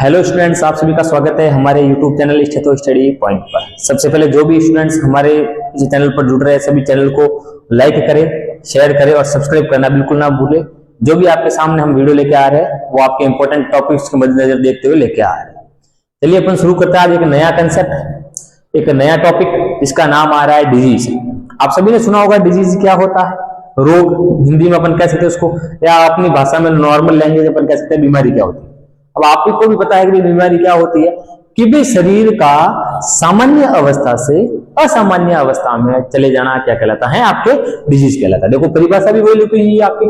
Hello students, आप सभी का स्वागत है हमारे YouTube channel stetho study point पर। सबसे पहले जो भी स्टूडेंट्स हमारे इस चैनल पर जुड़ रहे हैं सभी चैनल को लाइक करें, शेयर करें और सब्सक्राइब करना बिल्कुल ना भूलें। जो भी आपके सामने हम वीडियो लेके आ रहे हैं वो आपके इंपॉर्टेंट टॉपिक्स के मद्देनजर देखते हुए लेके आ रहे हैं। चलिए अपन शुरू करते हैं आज एक नया कंसेप्ट, एक नया टॉपिक, इसका नाम आ रहा है डिजीज। आप सभी ने सुना होगा डिजीज क्या होता है, रोग हिंदी में अपन कह सकते हैं उसको, या अपनी भाषा में नॉर्मल लैंग्वेज अपन कह सकते हैं बीमारी क्या होती है। अब आपको भी पता है कि बीमारी क्या होती है, कि भी शरीर का सामान्य अवस्था से असामान्य अवस्था में चले जाना क्या कहलाता है, आपके डिजीज कहलाता है। देखो परिभाषा भी वही लिखी हुई है आपके,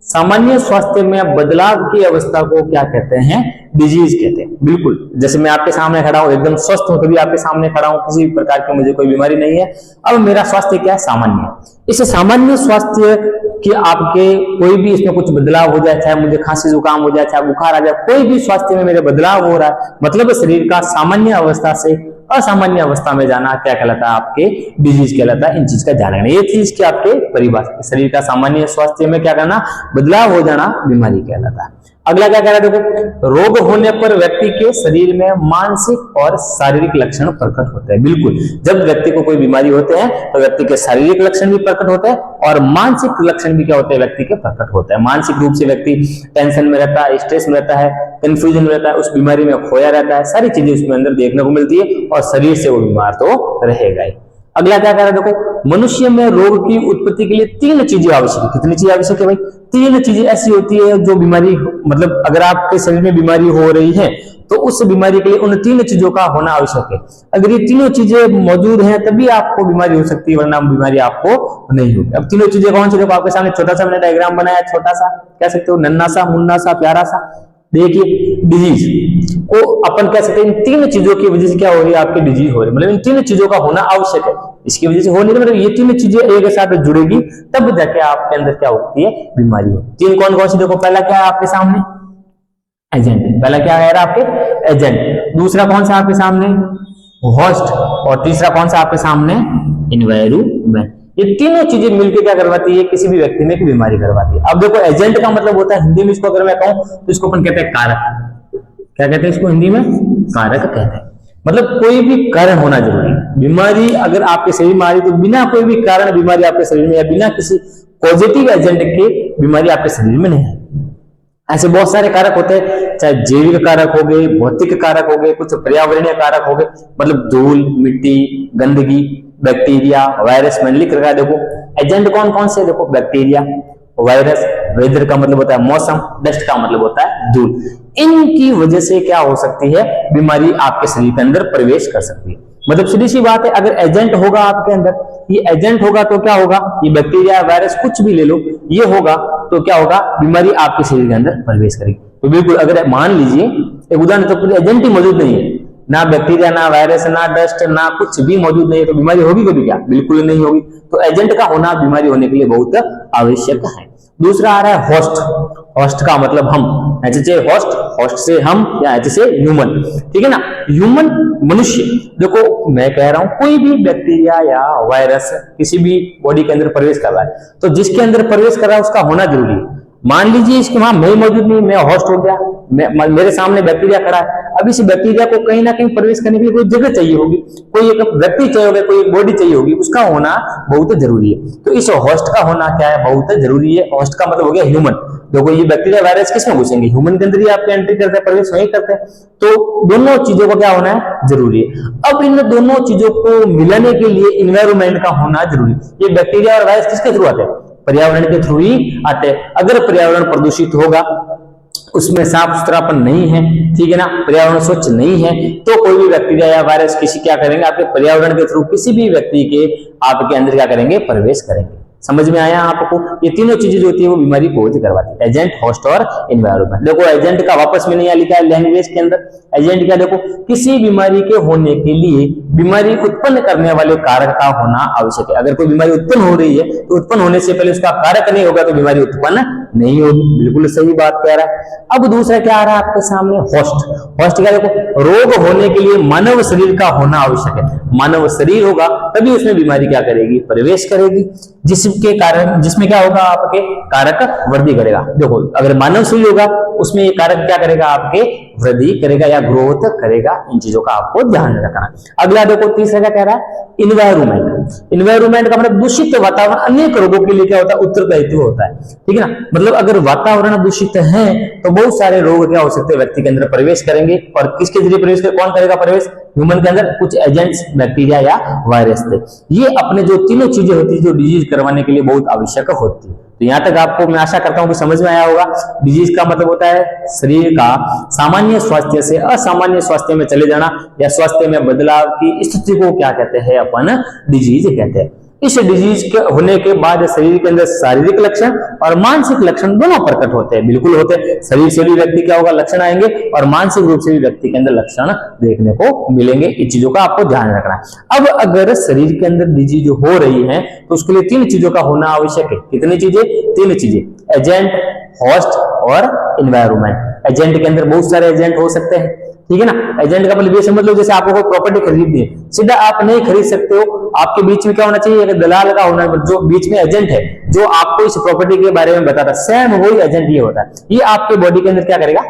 सामान्य स्वास्थ्य में बदलाव की अवस्था को क्या कहते हैं, डिजीज कहते हैं। बिल्कुल जैसे मैं आपके सामने खड़ा हूं, एकदम स्वस्थ हूं, कभी आपके सामने खड़ा हूं, किसी भी प्रकार की मुझे कोई बीमारी नहीं है, अब मेरा स्वास्थ्य क्या है, सामान्य है। इस सामान्य स्वास्थ्य कि आपके कोई भी इसमें कुछ बदलाव हो जाए, चाहे मुझे खांसी जुकाम हो जाए, चाहे बुखार आ जाए, कोई भी स्वास्थ्य में मेरे बदलाव हो रहा है, मतलब शरीर का सामान्य अवस्था से असामान्य अवस्था में जाना क्या कहलाता है, आपके डिजीज कहलाता है। इन चीज का ध्यान रखना, ये चीज की आपके परिभाषा, शरीर का सामान्य स्वास्थ्य में क्या करना, बदलाव हो जाना बीमारी कहलाता है। अगला क्या कह रहा है, देखो रोग होने पर व्यक्ति के शरीर में मानसिक और शारीरिक लक्षण प्रकट होते हैं। बिल्कुल जब व्यक्ति को कोई बीमारी होते हैं तो व्यक्ति के शारीरिक लक्षण भी प्रकट होते हैं और मानसिक लक्षण भी क्या होते हैं, व्यक्ति के प्रकट होते हैं। मानसिक रूप से व्यक्ति टेंशन में रहता है, स्ट्रेस में रहता है, कंफ्यूजन में रहता है, उस बीमारी में खोया रहता है, सारी चीजें उसमें अंदर देखने को मिलती है और शरीर से वो बीमार तो रहेगा ही। अगला क्या कह रहा है, देखो मनुष्य में रोग की उत्पत्ति के लिए तीन चीजें आवश्यक है। कितनी चीजें आवश्यक है भाई, तीन चीजें ऐसी होती है जो बीमारी, मतलब अगर आपके शरीर में बीमारी हो रही है तो उस बीमारी के लिए उन तीन चीजों का होना आवश्यक है। अगर ये तीनों चीजें मौजूद हैं तभी आपको बीमारी हो सकती है, वरना बीमारी आपको नहीं होगी। अब तीनों चीजें कौन सी, देखो आपके सामने छोटा सा मैंने डायग्राम बनाया, छोटा सा कह सकते हो, नन्ना सा, मुन्ना सा, प्यारा सा। देखिए डिजीज को अपन कह सकते हैं इन तीन चीजों की वजह से क्या हो रही है, आपकी डिजीज हो रही है, मतलब इन तीन चीजों का होना आवश्यक है। इसकी वजह से हो नहीं, मतलब ये तीन चीजें एक साथ जुड़ेगी तब जाके आपके अंदर क्या होती है, बीमारी होती है। तीन कौन कौन सी, देखो पहला क्या है आपके सामने, एजेंट। पहला क्या है आपके एजेंट, दूसरा कौन सा आपके सामने, होस्ट, और तीसरा कौन सा आपके सामने, एनवायरनमेंट। ये तीनों चीजें मिलकर क्या करवाती है, किसी भी व्यक्ति में एक बीमारी करवाती है। अब देखो एजेंट का मतलब होता है हिंदी में, इसको अगर मैं कहूं तो इसको अपन कहते हैं कारक। क्या कहते हैं इसको हिंदी में, कारक कहते हैं। मतलब कोई भी कारण होना जरूरी है। बीमारी अगर आपके शरीर में आ रही तो बिना कोई भी कारण बीमारी आपके शरीर में, या बिना किसी पॉजिटिव एजेंट के बीमारी आपके शरीर में नहीं है। ऐसे बहुत सारे कारक होते हैं, चाहे जैविक कारक हो गए, भौतिक कारक हो गए, कुछ पर्यावरणीय कारक हो गए, मतलब धूल, मिट्टी, गंदगी, बैक्टीरिया, वायरस, मैंने लिख रखा है। देखो एजेंट कौन कौन से, देखो बैक्टीरिया, वायरस, वेदर का मतलब होता है मौसम, डस्ट का मतलब होता है धूल। इनकी वजह से क्या हो सकती है, बीमारी आपके शरीर के अंदर प्रवेश कर सकती है। मतलब सीधी सी बात है, अगर एजेंट होगा आपके अंदर, ये एजेंट होगा तो क्या होगा, ये बैक्टीरिया, वायरस, कुछ भी ले लो, ये होगा तो क्या होगा, बीमारी आपके शरीर के अंदर प्रवेश करेगी। तो बिल्कुल अगर मान लीजिए एक उदाहरण, तो कोई एजेंट ही मौजूद नहीं है, ना बैक्टीरिया, ना वायरस, ना डस्ट, ना कुछ भी मौजूद नहीं है, तो बीमारी होगी कभी, क्या बिल्कुल नहीं होगी। तो एजेंट का होना बीमारी होने के लिए बहुत आवश्यक है। दूसरा आ रहा है होस्ट। होस्ट का मतलब हम, एच से होस्ट, होस्ट से हम, या एच से ह्यूमन, ठीक है ना, ह्यूमन मनुष्य। देखो मैं कह रहा हूं कोई भी बैक्टीरिया या वायरस किसी भी बॉडी के अंदर प्रवेश कर रहा है, तो जिसके अंदर प्रवेश कर रहा है उसका होना जरूरी है। मान लीजिए इसके वहां मैं मौजूद नहीं, मैं होस्ट हो गया, मेरे सामने बैक्टीरिया खड़ा है, अब इस बैक्टीरिया को कहीं ना कहीं प्रवेश करने के लिए कोई जगह चाहिए होगी, कोई एक व्यक्ति चाहिए होगा, कोई एक बॉडी चाहिए होगी, उसका होना बहुत जरूरी है। तो इस होस्ट का होना क्या है, बहुत जरूरी है। होस्ट का मतलब हो गया ह्यूमन। देखो ये बैक्टीरिया, वायरस किसमें घुसेंगे, ह्यूमन के अंदर ही आपके एंट्री करते हैं, प्रवेश वहीं करते हैं। तो दोनों चीजों को क्या होना है, जरूरी है। अब इन दोनों चीजों को मिलाने के लिए इन्वायरमेंट का होना जरूरी है। ये बैक्टीरिया और वायरस किसके थ्रू आते हैं, पर्यावरण के थ्रू ही आते हैं। अगर पर्यावरण प्रदूषित होगा, उसमें साफ सुथरापन नहीं है, ठीक है ना, पर्यावरण स्वच्छ नहीं है, तो कोई भी बैक्टीरिया या वायरस किसी क्या करेंगे, आपके पर्यावरण के थ्रू किसी भी व्यक्ति के आपके अंदर क्या करेंगे, प्रवेश करेंगे। समझ में आया आपको, ये तीनों चीजें जो होती है वो बीमारी को करवाती है, एजेंट, होस्ट और एनवायरनमेंट। देखो एजेंट का वापस में नहीं लिखा है लैंग्वेज के अंदर, एजेंट क्या, देखो किसी बीमारी के होने के लिए बीमारी उत्पन्न करने वाले कारक का होना आवश्यक है। अगर कोई बीमारी उत्पन्न हो रही है तो उत्पन्न होने से पहले उसका कारक नहीं होगा तो बीमारी उत्पन्न नहीं होगी। बिल्कुल सही बात कह रहा है। अब दूसरा क्या आ रहा है आपके सामने, होस्ट। होस्ट क्या, देखो रोग होने के लिए मानव शरीर का होना आवश्यक है। मानव शरीर होगा तभी उसमें बीमारी क्या करेगी, प्रवेश करेगी, जिसके कारण जिसमें क्या होगा, आपके कारक वृद्धि करेगा। देखो अगर मानव शरीर होगा उसमें ये कारक क्या करेगा, आपके वृद्धि करेगा या ग्रोथ करेगा। इन चीजों का आपको ध्यान रखना। अगला देखो तीसरा क्या कह रहा है, इन्वायरमेंट। इन्वायरमेंट का मतलब दूषित वातावरण अनेक रोगों के लिए क्या होता है, उत्तरदायित्व होता है। ठीक है ना, मतलब अगर वातावरण दूषित है तो बहुत सारे रोग क्या हो सकते हैं, व्यक्ति के अंदर प्रवेश करेंगे। और किसके जरिए प्रवेश करें, कौन करेगा प्रवेश, ह्यूमन के अंदर कुछ एजेंट्स, बैक्टीरिया या वायरस थे। ये अपने जो तीनों चीजें होती है जो डिजीज करवाने के लिए बहुत आवश्यक होती है। तो यहां तक आपको मैं आशा करता हूं कि समझ में आया होगा। डिजीज का मतलब होता है शरीर का सामान्य स्वास्थ्य से असामान्य स्वास्थ्य में चले जाना या स्वास्थ्य में बदलाव की स्थिति को क्या कहते हैं, अपन डिजीज कहते हैं। इस डिजीज के होने के बाद शरीर के अंदर शारीरिक लक्षण और मानसिक लक्षण दोनों प्रकट होते हैं, बिल्कुल होते हैं। शरीर से भी व्यक्ति क्या होगा, लक्षण आएंगे, और मानसिक रूप से भी व्यक्ति के अंदर लक्षण देखने को मिलेंगे। इन चीजों का आपको ध्यान रखना है। अब अगर शरीर के अंदर डिजीज हो रही है तो उसके लिए तीन चीजों का होना आवश्यक है। कितनी चीजें, तीन चीजें, एजेंट, होस्ट और एनवायरनमेंट। एजेंट के अंदर बहुत सारे एजेंट हो सकते हैं, ठीक है ना। एजेंट का मतलब ये समझ लो जैसे आपको कोई प्रॉपर्टी खरीदनी है, सीधा आप नहीं खरीद सकते हो, आपके बीच में क्या होना चाहिए, एक दलाल का होना, जो बीच में एजेंट है जो आपको इस प्रॉपर्टी के बारे में बताता है, सेम वही एजेंट ये होता है। ये आपके बॉडी के अंदर क्या करेगा,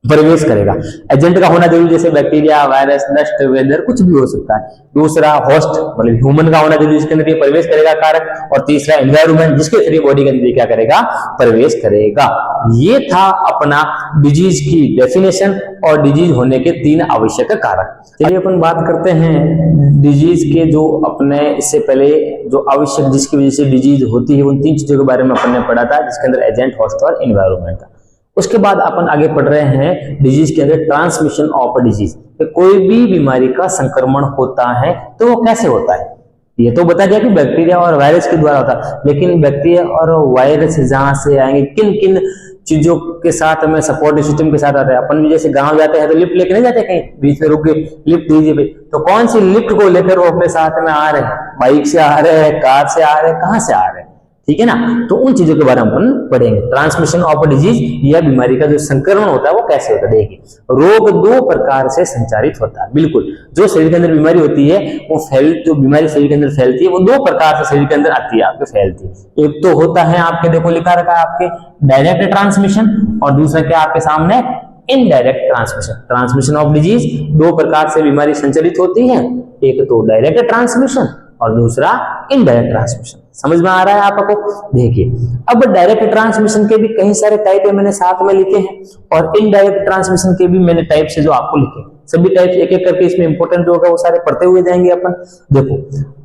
प्रवेश करेगा। एजेंट का होना जरूरी, जैसे बैक्टीरिया, वायरस, डस्ट, वेदर, कुछ भी हो सकता है। दूसरा होस्ट मतलब ह्यूमन का होना जरूरी, जिसके अंदर ये प्रवेश करेगा कारक। और तीसरा एनवायरनमेंट, जिसके थ्रू बॉडी के अंदर क्या करेगा, प्रवेश करेगा। ये था अपना डिजीज की डेफिनेशन और डिजीज होने के तीन आवश्यक कारक। चलिए अपन बात करते हैं डिजीज के, जो अपने इससे पहले जो आवश्यक जिसकी वजह से डिजीज होती है उन तीन चीजों के बारे में अपन ने पढ़ा था, जिसके अंदर एजेंट, होस्ट और एनवायरनमेंट का। उसके बाद अपन आगे पढ़ रहे हैं डिजीज के अंदर ट्रांसमिशन ऑफ डिजीज। कोई भी बीमारी का संक्रमण होता है तो वो कैसे होता है, ये तो बता दिया कि बैक्टीरिया और वायरस के द्वारा होता है, लेकिन बैक्टीरिया और वायरस जहां से आएंगे, किन किन चीजों के साथ में सपोर्टिव सिस्टम के साथ आता है। अपन भी जैसे गांव जाते हैं तो लिफ्ट लेके नहीं जाते, कहीं बीच में रुक गए लिफ्ट दीजिए भाई, तो कौन सी लिफ्ट को लेकर वो अपने साथ में आ रहे हैं, बाइक से आ रहे हैं, कार से आ रहे हैं, कहां से आ रहे हैं, ठीक है ना। तो उन चीजों के बारे में अपन पढ़ेंगे। ट्रांसमिशन ऑफ डिजीज या बीमारी का जो संक्रमण होता है वो कैसे होता है। देखिए, रोग दो प्रकार से संचारित होता है, बिल्कुल। जो शरीर के अंदर बीमारी होती है वो जो बीमारी शरीर के अंदर फैलती है वो दो प्रकार से शरीर के अंदर आती है, आपके फैलती है। एक तो होता है आपके, देखो लिखा रखा है आपके, डायरेक्ट ट्रांसमिशन, और दूसरा क्या आपके सामने, indirect transmission. Transmission of disease, दो प्रकार से बीमारी संचारित होती है, एक तो डायरेक्ट ट्रांसमिशन और दूसरा इनडायरेक्ट ट्रांसमिशन। समझ में आ रहा है आपको। देखिए, अब डायरेक्ट ट्रांसमिशन के भी कई सारे टाइप है, मैंने साथ में लिखे हैं, और इनडायरेक्ट ट्रांसमिशन के भी मैंने टाइप से जो आपको लिखे, सभी टाइप एक एक करके इसमें इंपॉर्टेंट जो होगा वो सारे पढ़ते हुए जाएंगे अपन। देखो,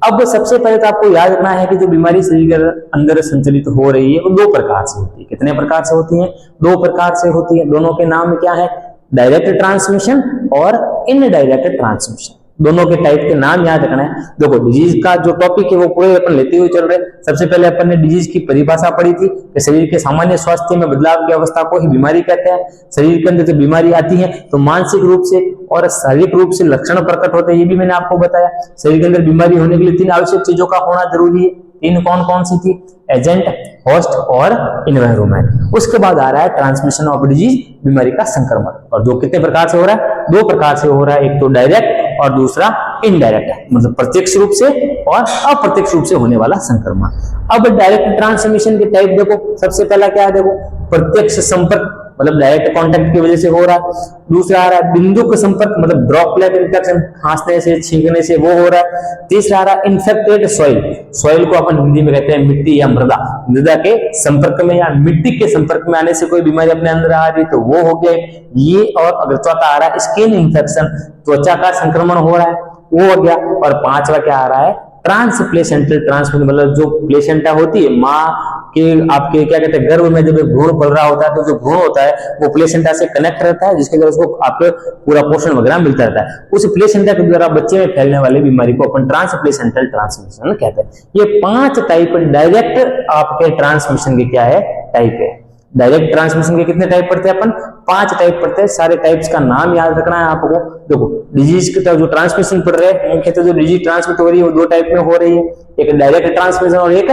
अब सबसे पहले तो आपको याद रखना है कि जो बीमारी शरीर के अंदर संचालित हो रही है वो दो प्रकार से होती है। कितने प्रकार से होती है, दो प्रकार से होती है। दोनों के नाम क्या है, डायरेक्ट ट्रांसमिशन और इनडायरेक्ट ट्रांसमिशन। दोनों के टाइप के नाम याद रखना है। देखो, डिजीज का जो टॉपिक है वो पूरे अपन लेते हुए चल रहे हैं। सबसे पहले अपन ने डिजीज की परिभाषा पढ़ी थी कि शरीर के सामान्य स्वास्थ्य में बदलाव की अवस्था को ही बीमारी कहते हैं। शरीर के अंदर जब बीमारी आती है तो मानसिक रूप से और शारीरिक रूप से लक्षण प्रकट होते हैं, ये भी मैंने आपको बताया। शरीर के अंदर बीमारी होने के लिए तीन आवश्यक चीजों का होना जरूरी है। तीन कौन कौन सी थी, एजेंट, होस्ट और एनवायरनमेंट। उसके बाद आ रहा है ट्रांसमिशन ऑफ डिजीज, बीमारी का संक्रमण, और जो कितने प्रकार से हो रहा है, दो प्रकार से हो रहा है, एक तो डायरेक्ट और दूसरा इनडायरेक्ट, मतलब प्रत्यक्ष रूप से और अप्रत्यक्ष रूप से होने वाला संक्रमण। अब डायरेक्ट ट्रांसमिशन के टाइप देखो, सबसे पहला क्या है, देखो प्रत्यक्ष संपर्क, मतलब डायरेक्ट कांटेक्ट की वजह से हो रहा है। दूसरा आ रहा है बिंदुक संपर्क, मतलब ड्रॉपलेट इन्फेक्शन, खांसने से, छींकने से वो हो रहा है। तीसरा आ रहा है इन्फेक्टेड सॉइल, सॉइल को अपन हिंदी में कहते हैं मिट्टी या मृदा, मृदा के संपर्क में या मिट्टी के संपर्क में आने से कोई बीमारी अपने अंदर आ रही तो वो हो गया ये। और अगर चौथा आ रहा है स्किन इन्फेक्शन, त्वचा का संक्रमण हो रहा है, वो हो गया। और पांचवा क्या आ रहा है, ट्रांसप्लेसेंटल ट्रांसमिशन, मतलब जो प्लेसेंटा होती है माँ के आपके क्या कहते हैं गर्भ में जब भ्रूण पल रहा होता है तो जो भ्रूण होता है वो प्लेसेंटा से कनेक्ट रहता है, जिसके द्वारा उसको आपके पूरा पोषण वगैरह मिलता रहता है। उस प्लेसेंटा के द्वारा बच्चे में फैलने वाली बीमारी को अपन ट्रांसप्लेसेंटल ट्रांसमिशन कहते हैं। ये पांच टाइप डायरेक्ट आपके ट्रांसमिशन के क्या है, टाइप है। डायरेक्ट ट्रांसमिशन के कितने टाइप पढ़ते हैं अपन, पांच टाइप पढ़ते हैं। सारे टाइप्स का नाम याद रखना है आपको। देखो, डिजीज की जो ट्रांसमिशन पढ़ रहे हैं, मुख्यतः जो डिजीज ट्रांसमिट हो रही है वो दो टाइप में हो रही है, एक डायरेक्ट ट्रांसमिशन और एक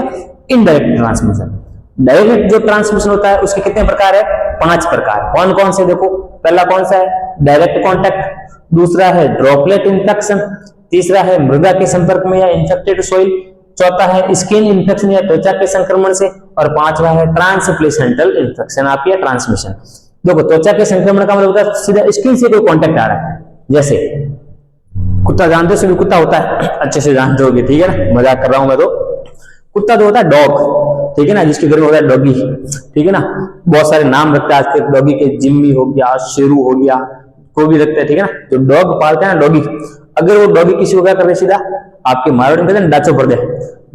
इनडायरेक्ट ट्रांसमिशन। डायरेक्ट जो ट्रांसमिशन होता है उसके कितने प्रकार है, पांच प्रकार। कौन कौन से, देखो पहला कौन सा है, डायरेक्ट कॉन्टैक्ट, दूसरा है ड्रॉपलेट इन्फेक्शन, तीसरा है मृदा के संपर्क में या इन्फेक्टेड सॉइल, चौथा है स्किन इन्फेक्शन या त्वचा के संक्रमण से, और पांचवा है ट्रांसप्लेसेंटल इन्फेक्शन आपकी या ट्रांसमिशन। देखो त्वचा के संक्रमण का मतलब होता है सीधा स्किन से कोई कांटेक्ट आ रहा है, जैसे कुत्ता जानते हो, सभी कुत्ता होता है, अच्छे से जानते होगे, ठीक है ना, मजाक कर रहा हूं मैं तो। कुत्ता तो होता है डॉग, ठीक है ना, जिसके घर में होता है डॉगी, ठीक है ना, बहुत सारे नाम रखते हैं आज के डॉगी के, जिम्मी हो गया, शेरू हो गया, कोई भी रखते हैं, ठीक है ना, जो डॉग पालते हैं ना डॉगी, अगर वो डॉगी किसी को क्या कर दे सीधा आपके मारो कहते हैं डाचो भर दे,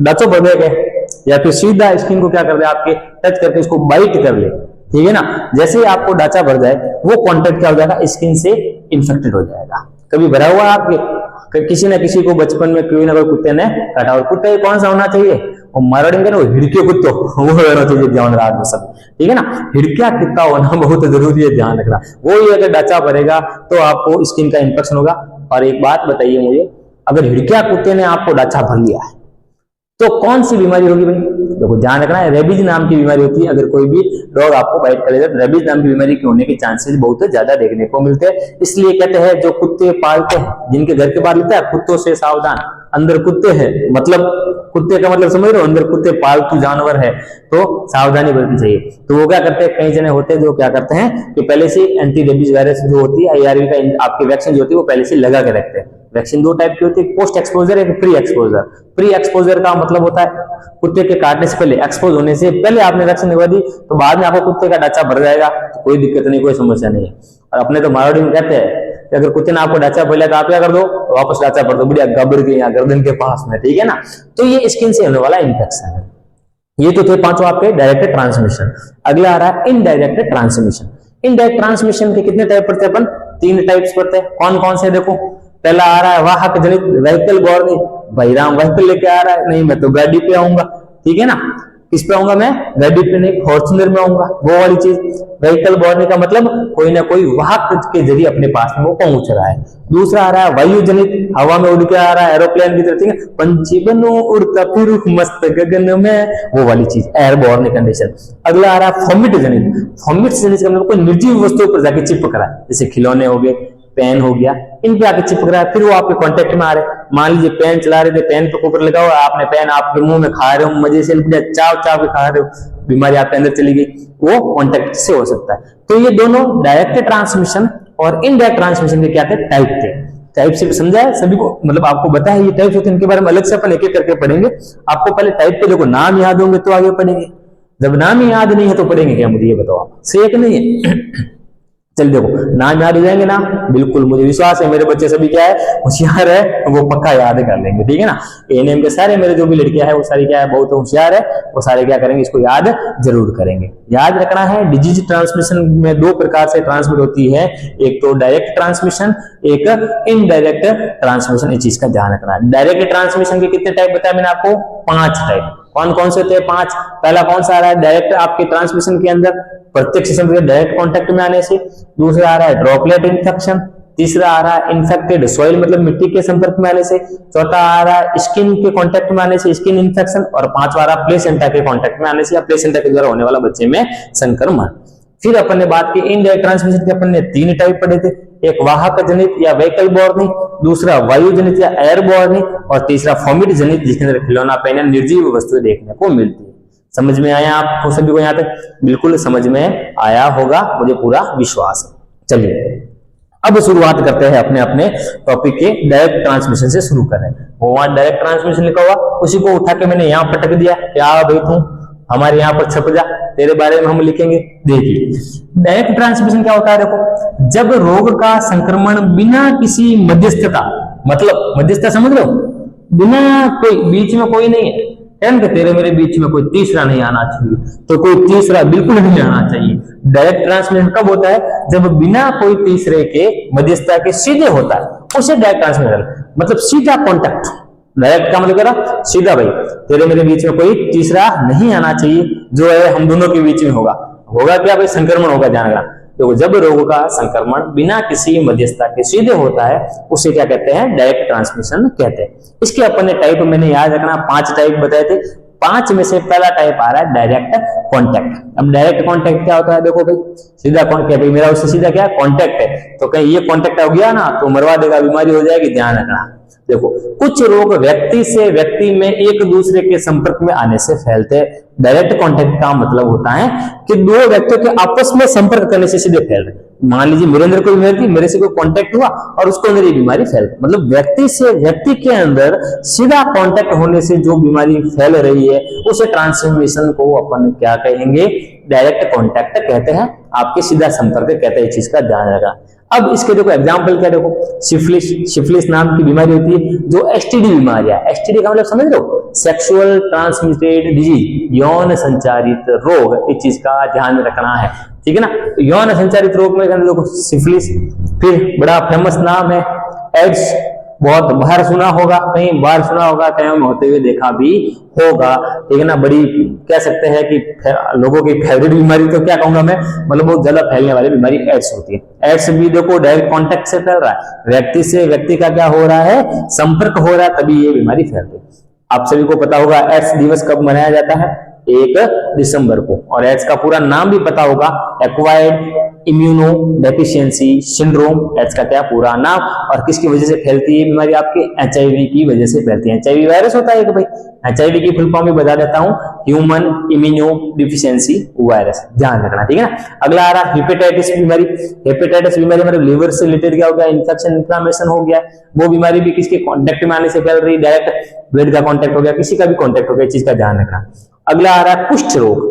डाचो भर दे गए, या फिर सीधा स्किन को क्या कर दे आपके टच करके उसको बाइट कर ले, ठीक है ना, जैसे ही आपको डाचा भर जाए वो कॉन्टेक्ट क्या हो जाएगा, स्किन से इन्फेक्टेड हो जाएगा। कभी भरा हुआ आपके किसी न किसी को बचपन में कोई ना कोई कुत्ते ने काटा, और कुत्ते कौन सा होना चाहिए, और मारवाड़ी में हिड़के कुत्तो वो होना चाहिए, ध्यान रखना सब, ठीक है ना, हिड़का कुत्ता होना बहुत जरूरी है, ध्यान रखना। वो ही अगर डाचा भरेगा तो आपको स्किन का इन्फेक्शन होगा। और एक बात बताइए मुझे, अगर हिड़किया कुत्ते ने आपको डाचा भर लिया है तो कौन सी बीमारी होगी भाई, देखो ध्यान रखना है, रेबीज नाम की बीमारी होती है। अगर कोई भी डॉग आपको बाइट करेगा तो रेबीज नाम की बीमारी के होने के चांसेस बहुत ज्यादा देखने को मिलते हैं। इसलिए कहते हैं जो कुत्ते पालते हैं, जिनके घर के बाहर लिखता है कुत्तों से सावधान, अंदर कुत्ते हैं, मतलब कुत्ते का मतलब समझ रहे हो, अंदर कुत्ते पालतू जानवर है तो सावधानी बरतनी चाहिए। तो वो क्या करते हैं, कई जने होते हैं जो क्या करते हैं कि पहले से एंटी रेबीज वायरस जो होती है IRV का आपकी वैक्सीन जो होती है वो पहले से लगा के रखते हैं। वैक्सीन दो टाइप की होती है, पोस्ट एक्सपोजर एक प्री एक्सपोजर। प्री एक्सपोजर का मतलब होता है कुत्ते के काटने से पहले, एक्सपोज होने से पहले आपने वैक्सीन लगवा दी तो बाद में आपको कुत्ते का डाचा भर जाएगा, तो कोई दिक्कत नहीं, कोई समस्या नहीं है। और अपने तो मारवाड़ी में कहते हैं कि अगर कुत्ते ने आपको डाचा भर लिया तो आप क्या कर दो, वापस डाचा भर दो बढ़िया गब्बर के यहाँ गर्दन के पास में, ठीक है ना। तो ये स्किन से होने वाला इन्फेक्शन है। ये तो थे पांचों आपके डायरेक्ट ट्रांसमिशन। अगला आ रहा है इनडायरेक्ट ट्रांसमिशन। इनडायरेक्ट ट्रांसमिशन के कितने टाइप पड़ते हैं अपन, 3 टाइप्स पड़ते हैं। कौन कौन से, देखो पहला आ रहा है वाहक जनित, व्हीकल बॉर्न। भाई राम व्हीकल लेके आ रहा है, नहीं मैं तो गाड़ी पे आऊंगा, ठीक है ना, किस पे आऊंगा मैं, गाड़ी पे नहीं, फॉर्च्यूनर में आऊंगा, वो वाली चीज। व्हीकल बॉर्न का मतलब कोई ना कोई वाहक के जरिए अपने पास में वो पहुंच रहा है। दूसरा आ रहा है वायु जनित, हवा में उड़ के आ रहा है, एरोप्लेन की तरह, ठीक है, पंछी बनो उड़ता फिर मस्त गगन में, वो वाली चीज एयरबॉर्न कंडीशन। अगला आ रहा है फॉमिट जनित। फॉमिट जनित का मतलब कोई निर्जीव वस्तुओं पर जाके चिपक रहा है, जैसे खिलौने हो गए, पेन हो गया, इन पे आके चिपक रहा है, फिर वो आपके कांटेक्ट में आ रहे हैं। मान लीजिए पेन चला रहे थे, पेन पे ऊपर लगा हुआ, आपने पेन आपके मुंह में खा रहे हो, मजे से चाव चाव के खा रहे हो, बीमारी आपके अंदर चली गई, वो कांटेक्ट से हो सकता है। तो ये दोनों डायरेक्ट ट्रांसमिशन और इनडायरेक्ट ट्रांसमिशन के क्या थे, टाइप थे। टाइप से समझा है सभी को, मतलब आपको बताया ये टाइप होते हैं, इनके बारे में अलग से अपन एक एक करके पढ़ेंगे। आपको पहले टाइप के देखो नाम याद होंगे तो आगे पढ़ेंगे, जब नाम ही याद नहीं है तो पढ़ेंगे क्या, मुझे ये बताओ आप, सही है कि नहीं है। चल देखो नाम याद हो जाएंगे ना, बिल्कुल मुझे विश्वास है मेरे बच्चे सभी क्या है, होशियार है, वो पक्का याद कर लेंगे, ठीक है ना। एएनएम के सारे मेरे जो भी लड़कियां है वो सारी क्या है, बहुत होशियार है, वो सारे क्या करेंगे, इसको याद जरूर करेंगे। याद रखना है डिजीज ट्रांसमिशन में 2 प्रकार से ट्रांसमिट होती है, एक तो डायरेक्ट ट्रांसमिशन, एक इनडायरेक्ट ट्रांसमिशन। इस चीज का ध्यान रखना है। डायरेक्ट ट्रांसमिशन के कितने टाइप बताया मैंने आपको, 5 टाइप। कौन कौन से होते हैं 5, पहला कौन सा आ रहा है, डायरेक्ट आपके ट्रांसमिशन के अंदर प्रत्यक्ष संपर्क डायरेक्ट कांटेक्ट में आने से। दूसरा आ रहा है ड्रॉपलेट इन्फेक्शन। तीसरा आ रहा है इन्फेक्टेड सॉइल मतलब मिट्टी के संपर्क में आने से। चौथा आ रहा है स्किन के कांटेक्ट में आने से, स्किन इन्फेक्शन। और पांचवा आ रहा है प्लेसेंटा के कांटेक्ट में आने से या प्लेसेंटा के द्वारा होने वाला बच्चे में संक्रमण। फिर अपन ने बात की इनडायरेक्ट ट्रांसमिशन के, अपन ने 3 टाइप पढ़े थे, एक वाहक जनित या व्हीकल बॉर्न, दूसरा वायु जनित या एयरबॉर्न, और तीसरा फॉमिट जनित जिसके अंदर खिलौना पेन निर्जीव वस्तुएं देखने को मिलती है। समझ में आया आपको सभी को, यहाँ तक बिल्कुल समझ में आया होगा, मुझे पूरा विश्वास है। चलिए अब शुरुआत करते हैं अपने अपने टॉपिक के डायरेक्ट ट्रांसमिशन से शुरू करें। वो वहां डायरेक्ट ट्रांसमिशन लिखा हुआ, उसी को उठा के मैंने यहाँ पटक दिया, क्या भाई तू हमारे यहाँ पर छप जा, तेरे बारे में हम लिखेंगे। देखिए डायरेक्ट ट्रांसमिशन क्या होता है, देखो जब रोग का संक्रमण बिना किसी मध्यस्थता, मतलब मध्यस्थता समझ लो, बिना कोई बीच में कोई नहीं है, तेरे मेरे बीच में कोई तीसरा नहीं आना चाहिए, तो कोई तीसरा बिल्कुल नहीं आना चाहिए। डायरेक्ट ट्रांसमिशन कब होता है, जब बिना कोई तीसरे के मध्यस्थता के सीधे होता है, उसे डायरेक्ट ट्रांसमिशन, मतलब सीधा कॉन्टैक्ट। डायरेक्ट का मतलब क्या, सीधा भाई तेरे मेरे बीच में कोई तीसरा नहीं आना चाहिए, जो है हम दोनों के बीच में होगा क्या भाई, संक्रमण होगा, ध्यान रखना। तो जब रोग का संक्रमण बिना किसी मध्यस्थता के सीधे होता है उसे क्या कहते हैं, डायरेक्ट ट्रांसमिशन कहते हैं। इसके अपन ने टाइप मैंने याद रखना 5 टाइप बताए थे। 5 में से पहला टाइप आ रहा है डायरेक्ट कॉन्टैक्ट। अब डायरेक्ट कॉन्टैक्ट क्या होता है, देखो भाई सीधा कॉन्टैक्ट, मेरा उससे सीधा क्या कॉन्टैक्ट है, तो कहीं ये कॉन्टैक्ट हो गया ना तो मरवा देगा, बीमारी हो जाएगी, ध्यान रखना। देखो कुछ रोग व्यक्ति से व्यक्ति में एक दूसरे के संपर्क में आने से फैलते हैं। डायरेक्ट कॉन्टैक्ट का मतलब होता है कि दो व्यक्तियों के आपस में संपर्क करने से सीधे फैल रहे। मान लीजिए मेरे अंदर कोई बीमारी थी, मेरे से कोई कांटेक्ट हुआ और उसको अंदर ये बीमारी फैल गई, मतलब व्यक्ति से व्यक्ति के अंदर सीधा कांटेक्ट होने से जो बीमारी फैल रही है उसे ट्रांसमिशन को अपन क्या कहेंगे, डायरेक्ट कांटेक्ट कहते हैं, आपके सीधा संपर्क कहते हैं। इस चीज का ध्यान रखना। अब इसके देखो एग्जांपल क्या, देखो सिफिलिस नाम की बीमारी होती है जो एसटीडी बीमारी है। एसटीडी का मतलब समझ रहे हो, सेक्सुअल ट्रांसमिटेड डिजीज, यौन संचारित रोग। इस चीज का ध्यान रखना है, ठीक है ना। यौन संचारित रोग में देखो सिफिलिस, फिर बड़ा फेमस नाम है एड्स, बहुत बाहर सुना होगा, कहीं बाहर सुना होगा, कहीं में होते हुए देखा भी होगा, ठीक है ना। बड़ी कह सकते हैं कि लोगों की फेवरेट बीमारी तो क्या कहूंगा मैं, मतलब बहुत ज्यादा फैलने वाली बीमारी एड्स होती है। एड्स भी देखो डायरेक्ट कांटेक्ट से फैल रहा है, व्यक्ति से व्यक्ति का क्या हो रहा है, संपर्क हो रहा है, तभी ये बीमारी फैल रही है। आप सभी को पता होगा एड्स दिवस कब मनाया जाता है, 1 दिसंबर को, और एड्स का पूरा नाम भी पता होगा, acquired immunodeficiency syndrome, AIDS का क्या पूरा नाम। और किसकी वजह से फैलती है बीमारी, आपके एचआईवी की वजह से फैलती है। एचआईवी वायरस होता है कि भाई, एचआईवी की फुल फॉर्म भी बता देता हूं, ह्यूमन इम्यूनो डेफिशिएंसी वायरस, ध्यान रखना, ठीक है ना। अगला आ रहा हेपेटाइटिस बीमारी। हेपेटाइटिस बीमारी मतलब लिवर से रिलेटेड क्या हो गया, इन्फेक्शन इन्फ्लेमेशन हो गया, वो बीमारी भी किसके कांटेक्ट में आने से फैल रही, डायरेक्ट ब्लड का कांटेक्ट हो गया, किसी का भी कांटेक्ट हो गया, इस चीज का ध्यान रखना। अगला आ रहा है कुष्ठ रोग।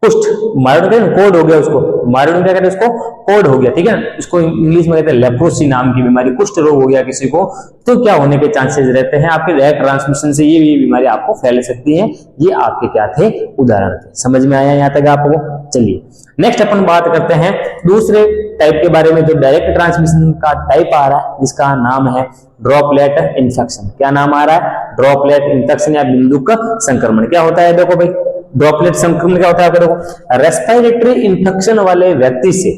कुष्ठ माइलोइड कोड हो गया, उसको माइलोइड क्या कहते हैं, उसको कोड हो गया, ठीक है ना। इसको इंग्लिश में कहते हैं लेप्रोसी नाम की बीमारी। कुष्ठ रोग हो गया किसी को, तो क्या होने के चांसेस रहते हैं, आपके डायरेक्ट ट्रांसमिशन से ये बीमारी आपको फैल सकती है। ये आपके क्या थे, उदाहरण थे। समझ में आया यहाँ तक आपको? चलिए नेक्स्ट अपन बात करते हैं दूसरे टाइप के बारे में, जो डायरेक्ट ट्रांसमिशन का टाइप आ रहा है, जिसका नाम है ड्रॉपलेट इन्फेक्शन। क्या नाम आ रहा है, ड्रॉपलेट इन्फेक्शन या बिंदुक संक्रमण। क्या होता है, देखो भाई ड्रॉपलेट संक्रमण क्या होता है, देखो रेस्पिरेटरी इन्फेक्शन वाले व्यक्ति से,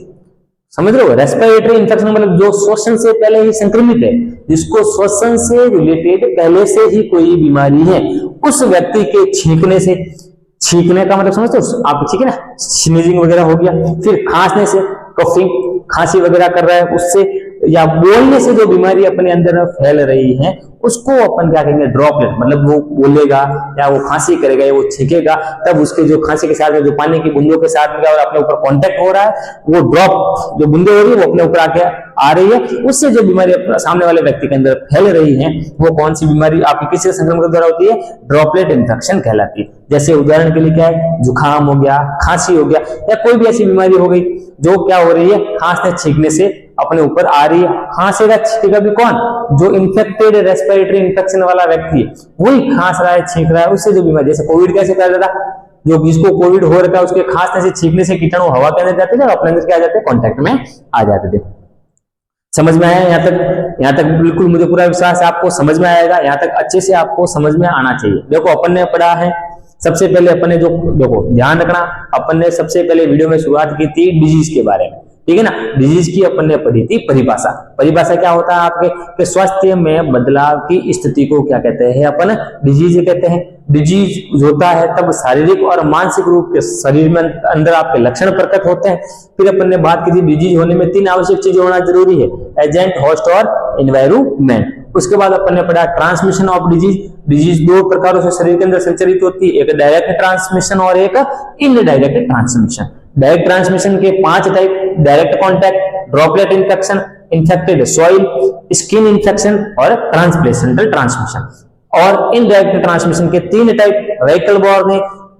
समझ रहे हो, रेस्पिरेटरी इन्फेक्शन मतलब जो श्वसन से पहले ही संक्रमित है, जिसको श्वसन से रिलेटेड पहले से ही कोई बीमारी है, उस व्यक्ति के छींकने से, छींकने का मतलब समझते हो आप, ठीक है ना, स्नीजिंग वगैरह हो गया, फिर खांसने से, कफिंग खांसी वगैरह कर रहा है उससे, या बोलने से जो बीमारी अपने अंदर फैल रही है उसको अपन क्या कहेंगे, ड्रॉपलेट। मतलब वो बोलेगा या वो खांसी करेगा या वो छींकेगा, तब उसके जो खांसी के साथ में जो पानी की बूंदों के साथ में और अपने ऊपर कांटेक्ट हो रहा है, वो ड्रॉप जो बूंदे हो रही है वो अपने ऊपर आके आ रही है, उससे जो बीमारी सामने वाले व्यक्ति के अंदर फैल रही है, वो कौन सी बीमारी आपकी किसी संक्रमण के द्वारा होती है, ड्रॉपलेट इन्फेक्शन कहलाती है। जैसे उदाहरण के लिए क्या है, जुकाम हो गया, खांसी हो गया, या कोई भी ऐसी बीमारी हो गई जो क्या हो रही है, खांसने छींकने से अपने ऊपर आ रही है। खांसेगा छींकेगा भी कौन, जो इन्फेक्टेड रेस्पिरेटरी इन्फेक्शन वाला व्यक्ति है, वही खांस रहा है छींक रहा है, उससे जो बीमारी, जैसे कोविड कैसे फैल रहा था, जो जिसको कोविड हो रखा है उसके खांसने से छींकने से कीटाणु हवा के अंदर जाते थे, अपने अंदर क्या आ जाते, कांटेक्ट में आ जाते थे। समझ में आया यहाँ तक? यहाँ तक बिल्कुल मुझे पूरा विश्वास है आपको समझ में आएगा, यहाँ तक अच्छे से आपको समझ में आना चाहिए। देखो अपन ने पढ़ा है, सबसे पहले अपन ने जो, देखो ध्यान रखना, अपन ने सबसे पहले वीडियो में शुरुआत की थी डिजीज के बारे में, ठीक है ना। डिजीज की अपन ने पढ़ी थी परिभाषा। परिभाषा क्या होता है आपके, कि स्वास्थ्य में बदलाव की स्थिति को क्या कहते हैं, अपन डिजीज कहते हैं। डिजीज होता है तब शारीरिक और मानसिक रूप के शरीर में अंदर आपके लक्षण प्रकट होते हैं। फिर अपन ने बात की थी डिजीज होने में 3 आवश्यक चीजें होना जरूरी है, एजेंट, होस्ट और एनवायरमेंट। उसके बाद अपन ने पढ़ा ट्रांसमिशन ऑफ डिजीज। डिजीज 2 प्रकारों से शरीर के अंदर संचरित होती है, एक डायरेक्ट ट्रांसमिशन और एक इनडायरेक्ट ट्रांसमिशन। डायरेक्ट ट्रांसमिशन के 5 type, direct contact, droplet infection, infected soil, skin infection और ट्रांसप्लेसेंटल ट्रांसमिशन। और इनडायरेक्ट ट्रांसमिशन के 3 टाइप, वेहिकल बॉर्न,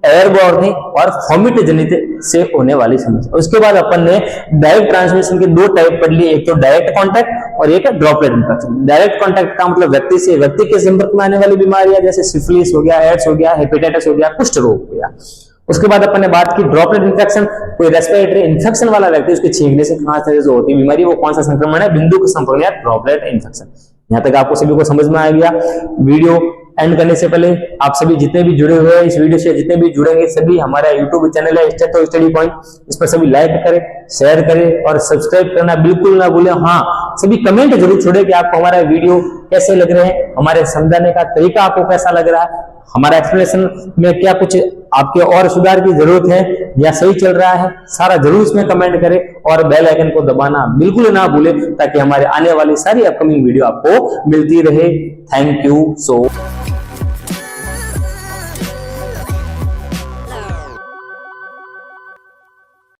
एयरबॉर्न और वोमिट जनित से होने वाली समस्या। उसके बाद अपन ने डायरेक्ट ट्रांसमिशन के 2 टाइप पढ़ लिए, एक तो डायरेक्ट कांटेक्ट और एक ड्रॉपलेट इन्फेक्शन। डायरेक्ट कांटेक्ट का मतलब व्यक्ति से व्यक्ति के संपर्क में आने वाली बीमारियां, जैसे सिफिलिस हो गया, एड्स हो गया, हेपेटाइटिस हो गया, कुष्ठ रोग हो गया। उसके बाद अपन ने बात की ड्रॉपलेट इन्फेक्शन, कोई रेस्पिरेटरी इन्फेक्शन वाला व्यक्ति, उसके छींकने से खांसने से जो होती है बीमारी, वो कौन सा संक्रमण है, बिंदु का संक्रमण या ड्रॉपलेट इन्फेक्शन। यहाँ तक आपको सभी को समझ में आ गया। वीडियो एंड करने से पहले आप सभी जितने भी जुड़े हुए हैं इस वीडियो से, जितने भी जुड़ेंगे सभी, हमारा यूट्यूब चैनल है स्टेथो स्टडी पॉइंट, इस पर सभी लाइक करें, शेयर करें और सब्सक्राइब करना बिल्कुल ना भूलें। हाँ, सभी कमेंट जरूर छोड़े कि आपको हमारा वीडियो कैसे लग रहे हैं, हमारे समझाने का तरीका आपको कैसा लग रहा है। हमारा एक्सप्लेनेशन में क्या कुछ आपके और सुधार की जरूरत है या सही चल रहा है, सारा जरूर इसमें कमेंट करें और बेल आइकन को दबाना बिल्कुल ना भूलें ताकि हमारे आने वाली सारी अपकमिंग वीडियो आपको मिलती रहे। Thank you so